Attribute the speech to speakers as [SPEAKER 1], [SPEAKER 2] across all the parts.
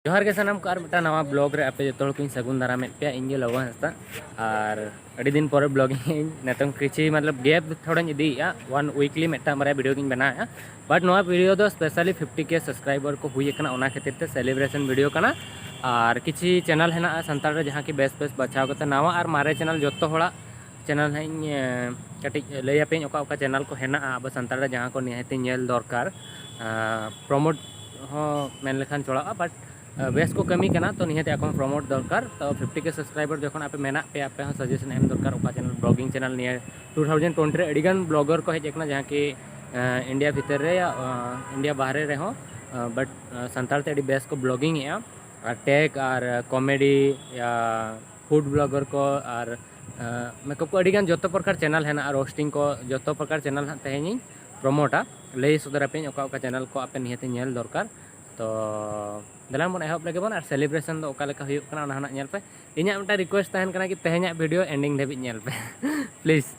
[SPEAKER 1] जोहार के सनम कार मिटा नवा ब्लॉग रे आपे जो को सगुन दाराम पे इन लगन हंसता और अड़ी दिन पर ब्लॉगिंग नितों किसी मतलब गैप थोड़ा इदी वन वीकली मिटा बारे वीडियो की बनाया बट नवा वीडियो दो स्पेशली 50K सब्सक्राइबर को हुई खातिर ते सेलिब्रेशन वीडियो कना और किसी चैनल है सानताल रे जहाँ की बेस बेस बचाव करते नवा और मारे चैनल जो होड़ा चैनल है कटी लैपे ओका चैनल को है अब सानताल रे जहाँ को निहाती नेल दरकार प्रमोट हो मेन लेखान चढ़ा बट बेस को कमी करना तो निहत एखन प्रमोट दरकार तो 50K सब्सक्राइबर जखन आपे मेना पे आपे सजेशन एम दरकार ओका चैनल ब्लॉगिंग चैनल निये 2020 रे अड़ीगान ब्लॉगर को हेजना जहाँ कि इंडिया भीतर रे या इंडिया बाहर रे हो बट सानताल ते बेस को ब्लॉगिंग और टेक और कॉमेडी या फूड ब्लॉगर को और मेकअप को अड़ीगान जो प्रकार चैनल है और रोस्टिंग को जो प्रकार चैनल हाँ तेहनी प्रमोटा लई सदर पे ओका चैनल को आपे निहत नेल दरकार तो दलान बन एहब लगे बन और सेलिब्रेशन दो ना पे इन्हें मिट्टा रिक्वेस्ट तहन कि तेहना वीडियो एंडिंग धाबी पे प्लीज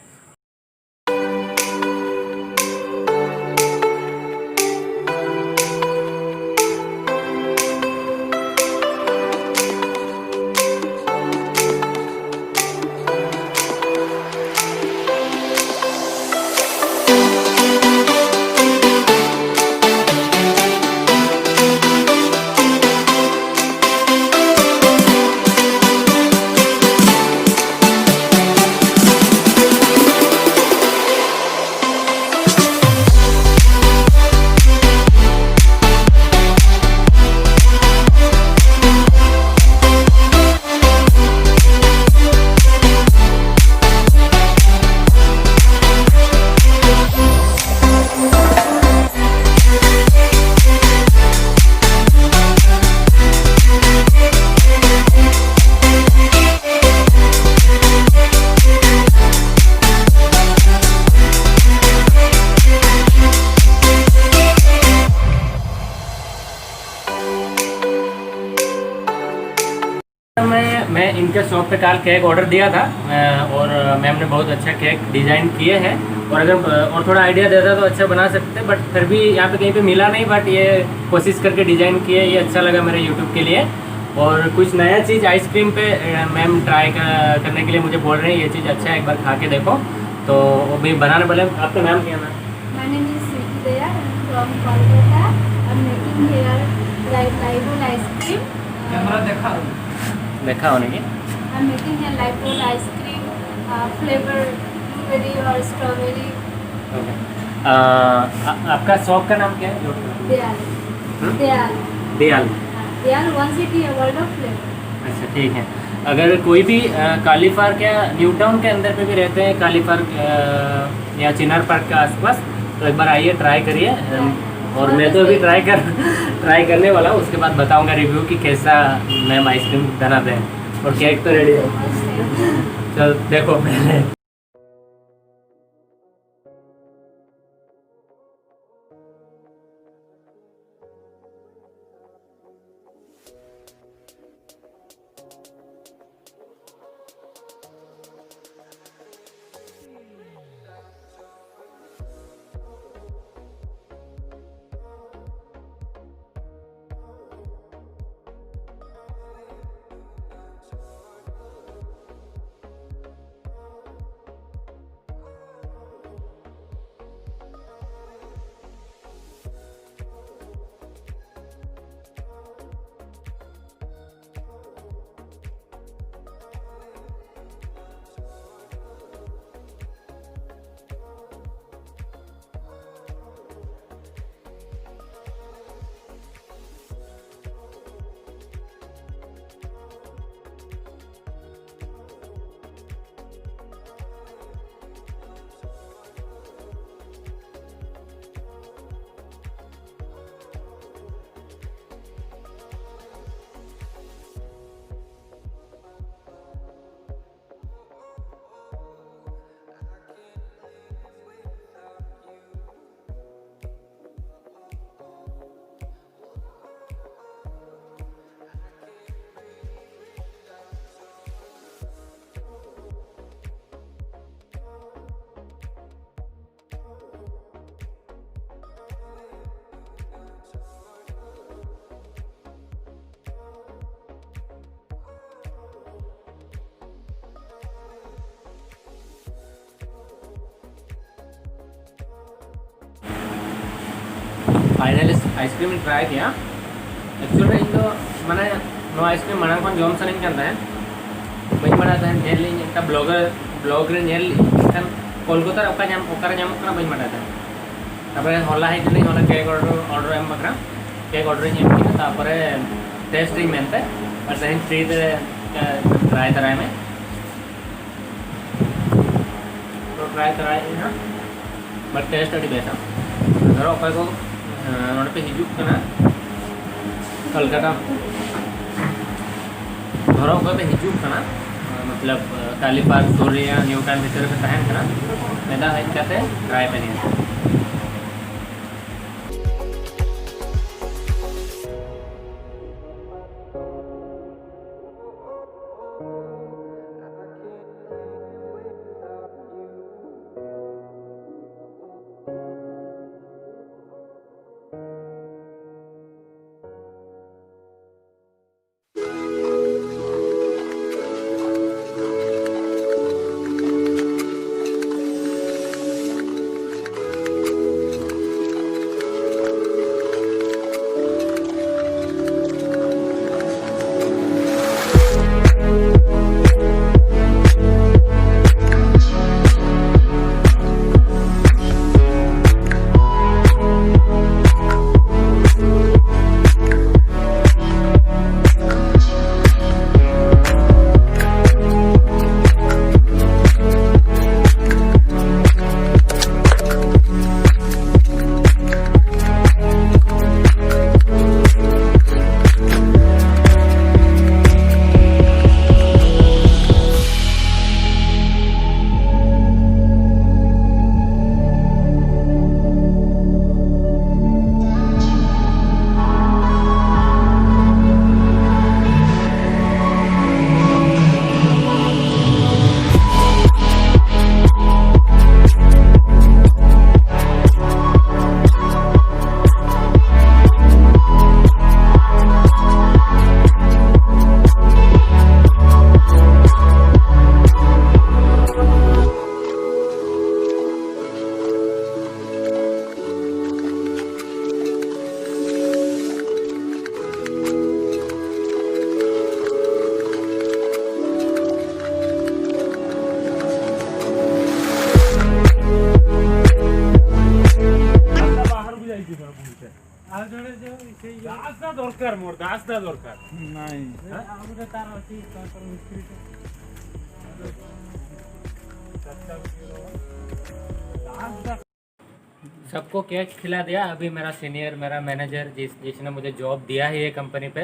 [SPEAKER 1] मैं इनके शॉप पे कल केक ऑर्डर दिया था और मैम ने बहुत अच्छा केक डिज़ाइन किए हैं और अगर और थोड़ा आइडिया देता तो अच्छा बना सकते बट फिर भी यहाँ पे कहीं पे मिला नहीं बट ये कोशिश करके डिज़ाइन किए ये अच्छा लगा मेरे यूट्यूब के लिए और कुछ नया चीज़ आइसक्रीम पे मैम ट्राई करने के लिए मुझे बोल रहे हैं ये चीज़ अच्छा है एक बार खा के देखो तो वो भी बनाने वाले आपका मैम क्या नाम देखा होने की
[SPEAKER 2] I'm making a light ice cream flavor blueberry or strawberry.
[SPEAKER 1] Okay आपका शॉप का नाम क्या है?
[SPEAKER 2] Dayal. Dayal.
[SPEAKER 1] Dayal.
[SPEAKER 2] Dayal one city world of flavour.
[SPEAKER 1] अच्छा ठीक है अगर कोई भी काली पार्क या न्यू टाउन के अंदर पे भी रहते हैं काली पार्क या चिनार पार्क के आसपास तो एक बार आइए ट्राई करिए और मैं तो अभी ट्राई करने वाला हूँ उसके बाद बताऊंगा रिव्यू कि कैसा मैम आइसक्रीम बनाते हैं और केक तो रेडी है चल देखो पहले फाइनली आइसक्रीम ट्राई किया एक्चुअली इन दो माने नो आइसक्रीम माना कोन germ सनिंग kan tahen bain bada tahen nyel ling ekta blog re nyel kan kolkata oka nyam okara nyam kana bain bada tahen tapore hola hai jeni hola cake order em bakra cake order nyam kina tapore tasting mente और tahen free te try tarai me तो try tarai na but taste adi beta धरो ओका को node पे हिजुक कना कलकत्ता धरो ओका पे हिजुक कना मतलब काली पार्क सोरिया न्यू टाउन भीतर पे तहन कना मेदा है कहते ट्राई पे नहीं दरकार मोर दासदा दरकार नहीं आबुरे तार अछि तार मिस्त्री सबको केक खिला दिया। अभी मेरा सीनियर मेरा मैनेजर जिसने मुझे जॉब दिया है ये कंपनी पे,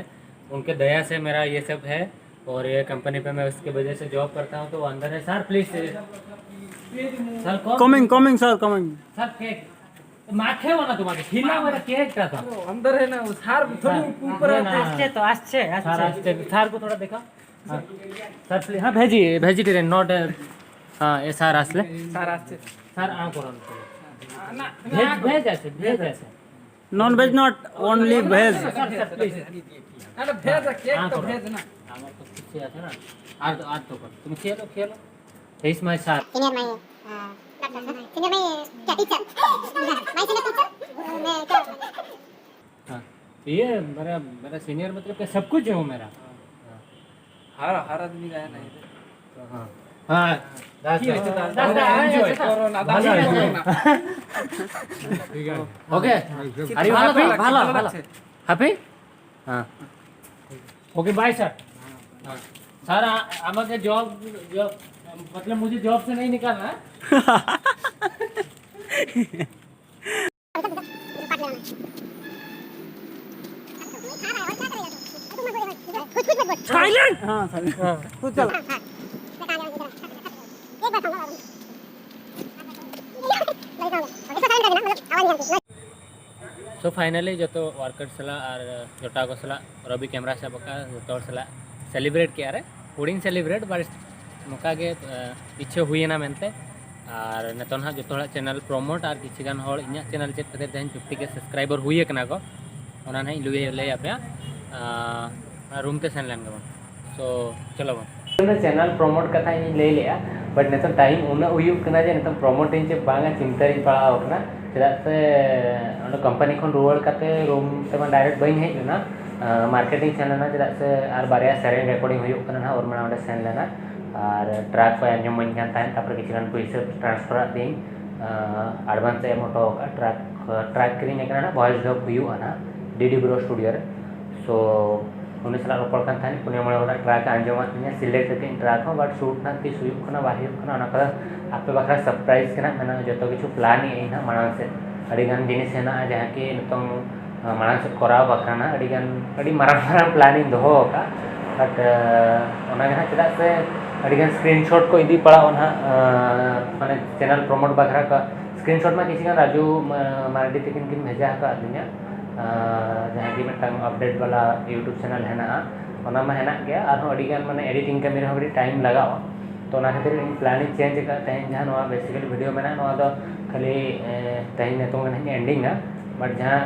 [SPEAKER 1] उनके दया से मेरा ये सब है और ये कंपनी पे मैं उसकी वजह से जॉब करता हूँ। तो वो अंदर है sir, please sir
[SPEAKER 3] coming sir coming
[SPEAKER 1] sir cake माखे वाला तुम्हारे खिला वाला केक का था
[SPEAKER 3] अंदर है ना, सार थोड़ी ऊपर
[SPEAKER 1] आछे तो आछे सार को थोड़ा देखा सर प्लीज। हाँ वेजिटेरियन नॉट हाँ ये सार आसले सार आ करो ना भेज ऐसे
[SPEAKER 3] non veg not only veg
[SPEAKER 1] sir please
[SPEAKER 3] अरे भेज केक तो भेज ना
[SPEAKER 1] আমার তো কিছু আছে না আর তো কর তুমি খেলো he is my sir
[SPEAKER 4] senior my senior my क्या टीचर माय सीनियर टीचर मैं क्या
[SPEAKER 1] हाँ ये मेरा सीनियर मतलब कि सब कुछ है वो मेरा।
[SPEAKER 3] हर आदमी का है ना।
[SPEAKER 1] हाँ हाँ ओके আরে ভালো হ্যাপি हाँ ओके बाय सर। सर আমাকে जॉब मतलब मुझे जॉब से नहीं निकालना
[SPEAKER 3] साइलेंट हां तू चल
[SPEAKER 1] सो फाइनली जो तो वर्कर सला और जोटा को सला रवि कैमरा से बका जो सला सेलिब्रेट किया रे हुडिंग सेलिब्रेट बट मौका के इच्छा हुई ना मेनते और नतन हाँ जो चैनल प्रमोट और किसी गान हर इन चैनल चेक करते तेहन 50 के सब्सक्राइबर हुई कना को ओना नहीं लुए पे रूम ते सेन लेन गबन। सो चलो बन चैनल प्रमोट कथा ले लिया बट नतन टाइम उना हुई कना जे नतन प्रमोट इन चे बांगा चिंता इन पड़ा होकना चेदा से कंपनी खन रुआड़ काते रूम ते डायरेक्ट बई हेज लेना मार्केटिंग सेन लेना चेदा से और बारे सेरेन रेकॉर्डिंग हुई करना और मैं ऑर्डर सेन लेना और ट्रैक पे अंजम बन जाता है तापर किसी गन पैसे ट्रांसफर दी एडवांस एमोटो ट्रैक करी करना वॉइस डब हुई ना डीडी ब्रो स्टूडियो रे सो उन्हें सला रोपड़ कान थानी पुने मळे वाला ट्रैक अंजम आती सिलेक्ट करके ट्रैक हो बट शूट ना तीस हुई करना बाहर करना ना कर आपे बखरा सरप्राइज करना मैंने जो तो किछु प्लान ही ना मानन से अड़ीगान जिनिस है ना जहाँ की नितों मानन से कराव बखरा ना अड़ीगान अड़ी मारांग प्लानिंग दोहो का बट ओना गना चेदा से अड़ीगान स्क्रीनशॉट को इदी पड़ा ओना माने चैनल प्रमोट बखरा का स्क्रीनशॉट में किसी का राजू मार्डी तकिन किन भेजा का दिना जहाँ की मिटन अपडेट वाला यूट्यूब चैनल है ना ओना में है गया और अड़ीगान माने एडिटिंग कमी रहो बड़ी टाइम लगाओ तो ना खातिर प्लानिंग चेंज का तेज जहाँ नवा बेसिकली वीडियो में ना दो खाली तेज नितों एंडिंग बट जहाँ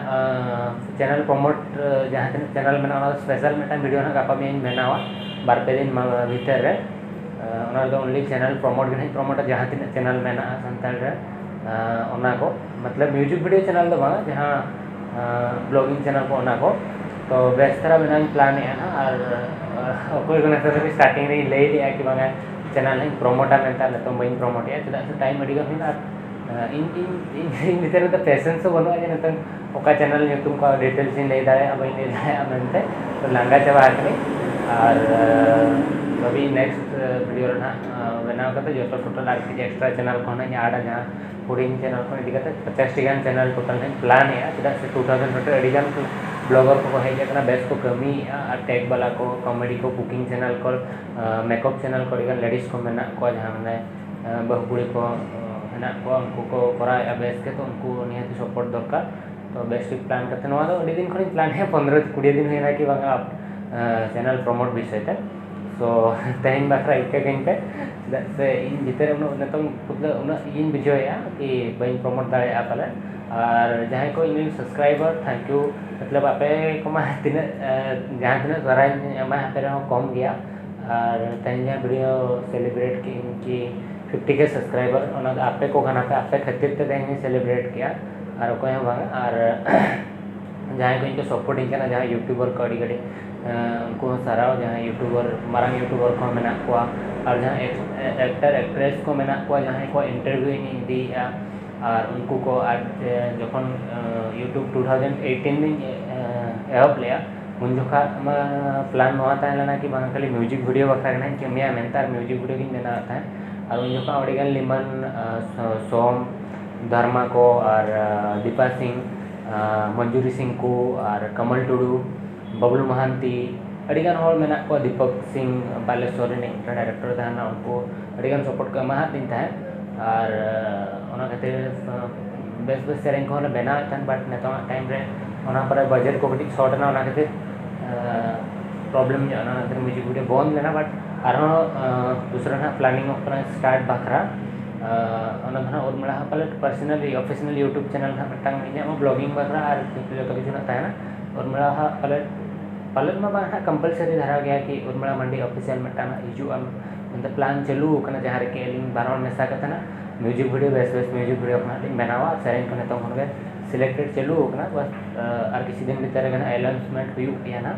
[SPEAKER 1] चैनल प्रमोट जहाँ तीन चैनल में स्पेशल मिटन वीडियो ना गापा में बनावा बार पे दिन भीतर रे ओनली चैनल प्रमोट के प्रमोट जहाँ तीन चैनल में सानताल रे ओना को मतलब म्यूजिक वीडियो चैनल दो बांगा जहाँ ब्लॉगिंग चैनल को ओना को तो बेस्ट तरह बनाने प्लान है ना और कोई को स्टार्टिंग रे ले लिया कि बांगा चैनल प्रमोटा मेंता तो बी प्रमोट चेदा से टाइम अड़ी इन भीतर तो पेशेंस बनूँ नितन ओका चैनल ᱧᱩᱛᱩᱢ को डिटेल्स इन लई दाड़े बी लई दाड़े मेनते तो लांगा चाबा आकनी और अभी नेक्स्ट वीडियो ना बनाव करते जो टोटल आर एक्स्ट्रा चैनल को ना आड़ा जहाँ हुडिंग चैनल को इदी करते 50 टी गान चैनल टोटल प्लान है चेदा से 2000 अड़ी गान ब्लॉगर को हेज बेस्ट को कमी और टैग वाला को कॉमेडी को कुकिंग चैनल को मेकअप चैनल को लेडीज को मेना को जहाँ मैंने बहु कुड़ी को हेना को उनको को करा बेस्ट के तो उनको निहाती सपोर्ट दरकार तो बेस्ट प्लान करते नवा दो अड़ी दिन खन प्लान है 15-20 दिन होना कि बांगा चैनल प्रमोट विषय ते सो तेहन बाखरा इके गइन पे से इन भीतर नितों उन इन बुझेया कि बई प्रमोट दाड़े पाले और जहाँ को इन सब्सक्राइबर थैंक यू मतलब आपे को तीन जहाँ तीन सराय एमा पे कम गया और तेहन जहाँ वीडियो सेलिब्रेट की 50 के सब्सक्राइबर आपे को खाना पे आपे खातिर ते तेहन सेलिब्रेट किया और कोई और जहाँ को इनको सपोर्टिंग करना जहाँ यूट्यूबर को अड़ी गड़ी उनको सराव जहाँ यूट्यूबर मारांग यूट्यूबर को मेना को और जहाँ एक्टर एक्ट्रेस को मेना को जहाँ को इंटरव्यू दी और उनको को आज जखन यूट्यूब 2018 में एहब लिया उन जोखा प्लान नवा तहना कि बांगा खाली म्यूजिक वीडियो बखरा कमिया मेनता म्यूजिक वीडियो की मेना था और उन जोखा अड़ीगान लिमन सोम धर्मा को और दीपा सिंह मंजूरी सिंह को और कमल टुडू बबलू महांती अड़ीगान हॉल मेना को दीपक सिंह बालेश्वर डायरेक्टर तहना उनको अड़ीगान सपोर्ट को एमा दिन था और ओना खातिर बेस बेस सेरेंग को बनाव तहन बट नितों टाइम रे ओना पर बजट को कटी शॉर्ट ना ओना खातिर प्रॉब्लम ओना खातिर म्यूजिक वीडियो बंद लेना बट दूसरा ना प्लानिंग स्टार्ट बखरा उर्मिला पाले पर्सनली ऑफिशियल यूट्यूब चैनल मिट्टांग ब्लॉगिंग बखरा और जो किसी तहना उर्मिला पाले पाले में कंपलसरी धरा गया कि उर्मिला मंडी ऑफिशियल मिट्टांग हिजुआ मतलब प्लान चालू जहाँ रे बारह मेसा करना music video base base music video बनावा सेरें को नितों खन सिलेक्टेड चालू बस और किसी दिन भीतर अनाउंसमेंट हुई ना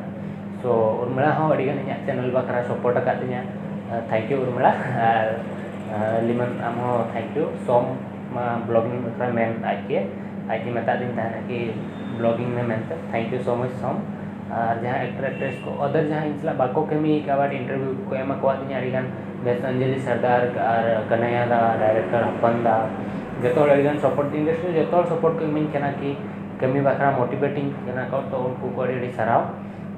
[SPEAKER 1] सो उर्मिला अड़ीगान इन channel Bakhra support अकादिया thank you Urmila और लिमन आम thank you some blogging Bakhra main आज मता दिन तहना कि ब्लॉगिंग में मेनते थैंक यू सो मच सोम और जहाँ एक्टर एक्ट्रेस को अदर जहाँ इन सला बाको कमी का इंटरव्यू को एम कोदिया अड़ीगान बेस अंजलि सरदार और कन्हैया दा डायरेक्टर हपन दा जो अड़ीगान सपोर्ट इंडस्ट्री जो सपोर्ट को इमें कि कमी बखरा मोटिवेटिंग को तो उनको को अड़ी सराव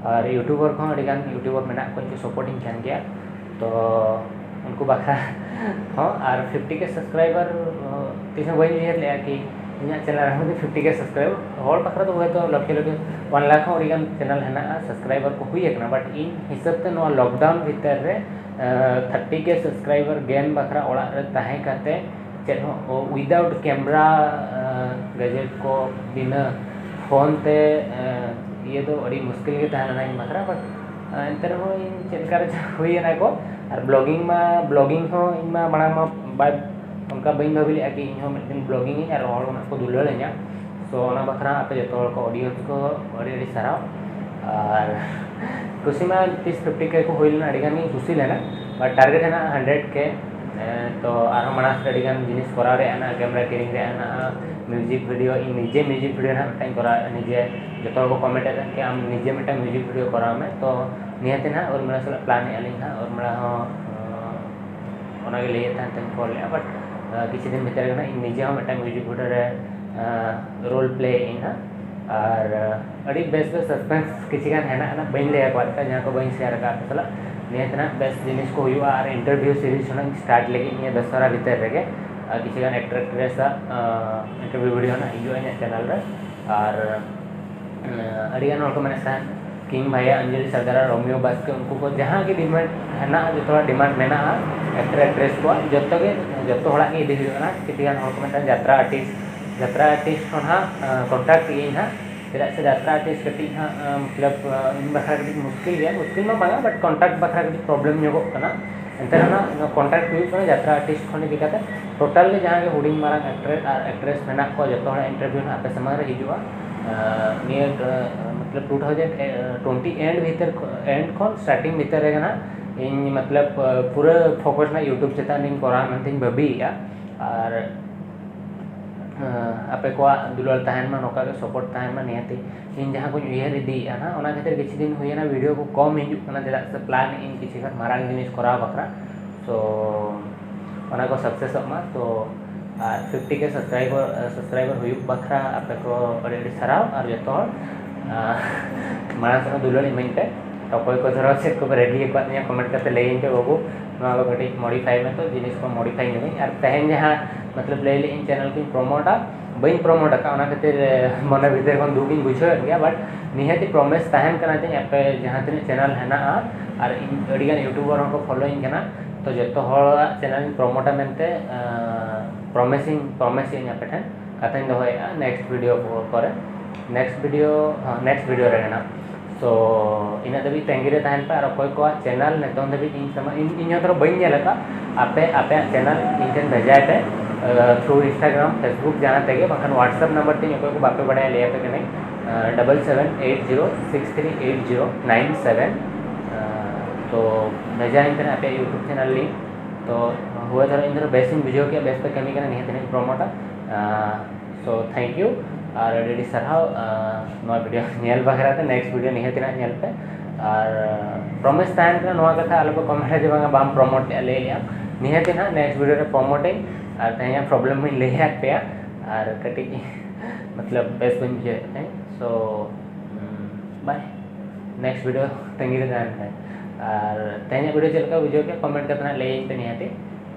[SPEAKER 1] और यूट्यूबर को अड़ीगान यूट्यूबर मेना को इनको सपोर्टिंग कान गया तो उनको बखरा हाँ और 50 के सब्सक्राइबर तीस में वही उहर लिया कि इन चैनल 50 के सब्सक्राइबर हर बखरा तो हुए तो लगे लगे 1 लाख अड़ीगान चैनल है सब्सक्राइबर को हुई बट इन हिसाब से लॉकडाउन भीतर रे 30 के सब्सक्राइबर गेन बखरा ओड़ा रे ताहे करते चेद विदाउट कैमरा गैजेट को बिना फोन ते ये तो अड़ी मुश्किल के तहना इन बखरा बट एंते इन चेदकार हुई को और ब्लॉगिंग में इन मांग में उनका बी भाभी कि इन मिट्टन ब्लॉगिंग और हर को दुलाड़िया सो बखरा आपे जो को ऑडियंस को अड़ी साराव और खुशी में 30-50K को होना अड़ीगान खुशी लेना बट टारगेट है 100K तो और मना से जिनिस करा कैमरा किंग म्यूजिक वीडियो इन निजे म्यूजिक वीडियो ना मिट्टन करा निजे जो को कमेंट कि आम निजे मिट्टन म्यूजिक वीडियो करा में तो निहते ना और मेरा साल प्लान अलिंग और मेरा ओना लैया कॉल लिया बट किसी दिन भीतर इन निजे मिट्टन म्यूजिक वीडियो रे रोल प्ले इन और अड़ी बेस बेस सस्पेंस किसी गान है ना बन लैया जहाँ को बन शेयर का साला निहते ना बेस जिनिस को हुआ और इंटरव्यू सीरीज स्टार्ट लगे निया दशहरा भीतर रे किसी गान एक्टर एक्ट्रेस इंटरव्यू वीडियो ना हिजुआ चैनल रे और अड़ीगान हर को मेना किंग भैया अंजलि सरदार रोमियो बास्के उनको को जहाँ की डिमांड है ना जो थोड़ा डिमांड मेना एक्टर एक्ट्रेस को जो हड़ा के इदी हुआ किसी गान हर को मेना यात्रा आर्टिस्ट को हाँ कॉन्टैक्ट हाँ चेदा से यात्रा आर्टिस्ट कटी हाँ मतलब इन बखरा कटी मुश्किल में बांगा बट कॉन्टैक्ट बखरा कटी प्रॉब्लम जोगोना एंते ना कॉन्टैक्ट हुई यात्रा आर्टिस्ट को इदी टोटल जहाँ के हुडिंग मारांग एक्टर और एक्ट्रेस मेना को जो इंटरव्यू आपे समय हिजुआ मतलब 2020 एंड भीतर एंड को स्टार्टिंग भीतर रेगा इन मतलब पूरा फोकस ना यूट्यूब चेतान करा मनते भाभी और आपे को दुलाल तहन में नौका के सपोर्ट तहन में निहती इन जहाँ को उहर इदी ना ओना खातिर किसी दिन हुई ना वीडियो को कम हिजुना चेदा से प्लान इन किसी मारांग जिनिस करा बखरा सो ओना को सक्सेस मा तो और 50K सब्सक्राइबर हुई बखरा आपे को अड़ी साराव और जो मारा से दुलाल इमाइन पे तो कोई को धरो से को रेडी को कमेंट करते लेइन पे बाबू ना घटी मॉडिफाई में तो जिनिस को मॉडिफाई नहीं और तहन जहाँ मतलब ले इन चैनल को प्रमोटा बी प्रमोटा खातिर मन भीतर को दुख बुझे गया बट निहती प्रॉमिस तहन करना चाहिए आपे जहाँ तीन चैनल है और अड़ीगान यूट्यूबर को फॉलोइंग तो जो चैनल प्रमोटा मेनते प्रॉमिसिंग आपे ठेन कथा दहोया नेक्स्ट वीडियो करे नेक्स्ट वीडियो रहना सो इन दबी तेंगी तहन पे और कोई को चैनल नितों दबी इन तो बी आपे आपे चैनल इन ठेन भेजाए पे थ्रू इंस्टाग्राम फेसबुक जहाँ तेगे बाखान व्हाट्सएप नंबर तीन कोई को बापे बढ़ाया लिया पे कने 7780638097 तो भेजा इन आपे यूट्यूब चैनल लिंक तो हुआ धरो इन बेस इन बुझे के बेस पे कमी करना निहत प्रमोटा सो थैंक यू और अड़ी साराव वीडियो नेल बखरा नेक्स्ट वीडियो निहत पे और प्रॉमिस तहन कथा आलो को कमेंट जे बांगा बाम प्रमोट ले लिया निहत ना नेक्स्ट वीडियो रे प्रमोटिंग और तहया प्रॉब्लम में ले पे और कटी मतलब बेस बन जे सो बाय नेक्स्ट वीडियो तंगी तहन और तहया वीडियो चलका बुझे के कमेंट करना ले पे निहत